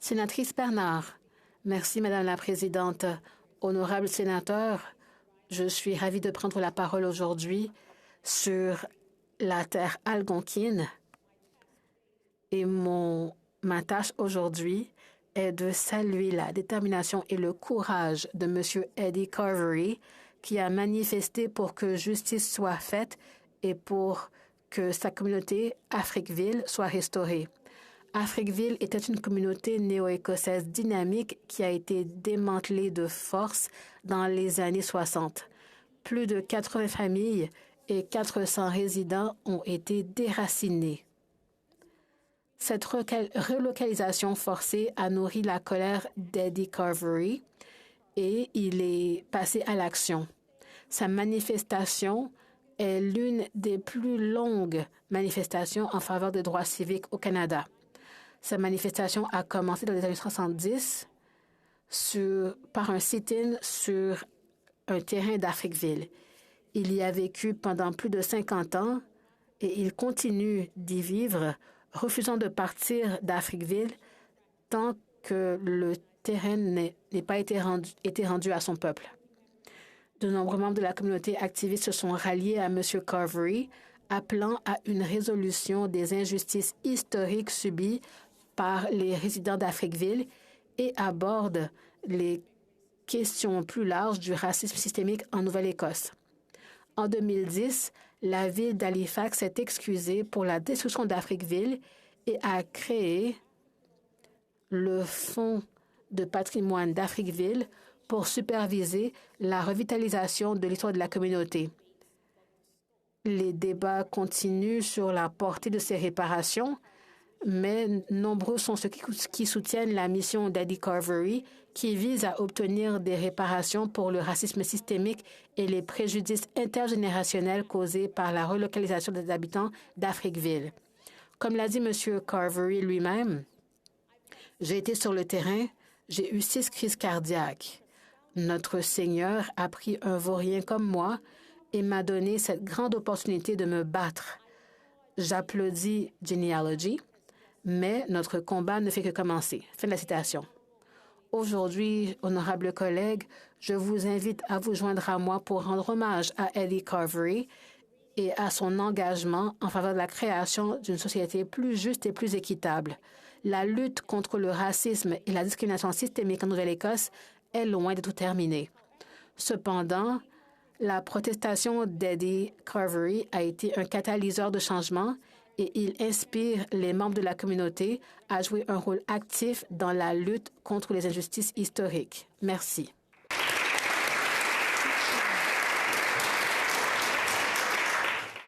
Sénatrice Bernard. Merci, Madame la Présidente. Honorable sénateur, je suis ravie de prendre la parole aujourd'hui sur la terre algonquine et ma tâche aujourd'hui est de saluer la détermination et le courage de M. Eddie Carvery qui a manifesté pour que justice soit faite et pour que sa communauté Africville soit restaurée. Africville était une communauté néo-écossaise dynamique qui a été démantelée de force dans les années 60. Plus de 80 familles et 400 résidents ont été déracinés. Cette relocalisation forcée a nourri la colère d'Eddie Carvery et il est passé à l'action. Sa manifestation est l'une des plus longues manifestations en faveur des droits civiques au Canada. Sa manifestation a commencé dans les années 70 par un sit-in sur un terrain d'Africville. Il y a vécu pendant plus de 50 ans et il continue d'y vivre, refusant de partir d'Africville tant que le terrain n'ait pas été rendu à son peuple. De nombreux membres de la communauté activiste se sont ralliés à M. Carvery, appelant à une résolution des injustices historiques subies par les résidents d'Africville et abordent les questions plus larges du racisme systémique en Nouvelle-Écosse. En 2010, la ville d'Halifax s'est excusée pour la destruction d'Africville et a créé le Fonds de patrimoine d'Africville pour superviser la revitalisation de l'histoire de la communauté. Les débats continuent sur la portée de ces réparations, mais nombreux sont ceux qui soutiennent la mission d'Eddie Carvery qui vise à obtenir des réparations pour le racisme systémique et les préjudices intergénérationnels causés par la relocalisation des habitants d'Africville. Comme l'a dit M. Carvery lui-même, j'ai été sur le terrain, j'ai eu 6 crises cardiaques. Notre Seigneur a pris un vaurien comme moi et m'a donné cette grande opportunité de me battre. J'applaudis Genealogy, mais notre combat ne fait que commencer. Fin de la citation. Aujourd'hui, honorables collègues, je vous invite à vous joindre à moi pour rendre hommage à Eddie Carvery et à son engagement en faveur de la création d'une société plus juste et plus équitable. La lutte contre le racisme et la discrimination systémique en Nouvelle-Écosse est loin d'être terminée. Cependant, la protestation d'Eddie Carvery a été un catalyseur de changement et il inspire les membres de la communauté à jouer un rôle actif dans la lutte contre les injustices historiques. Merci.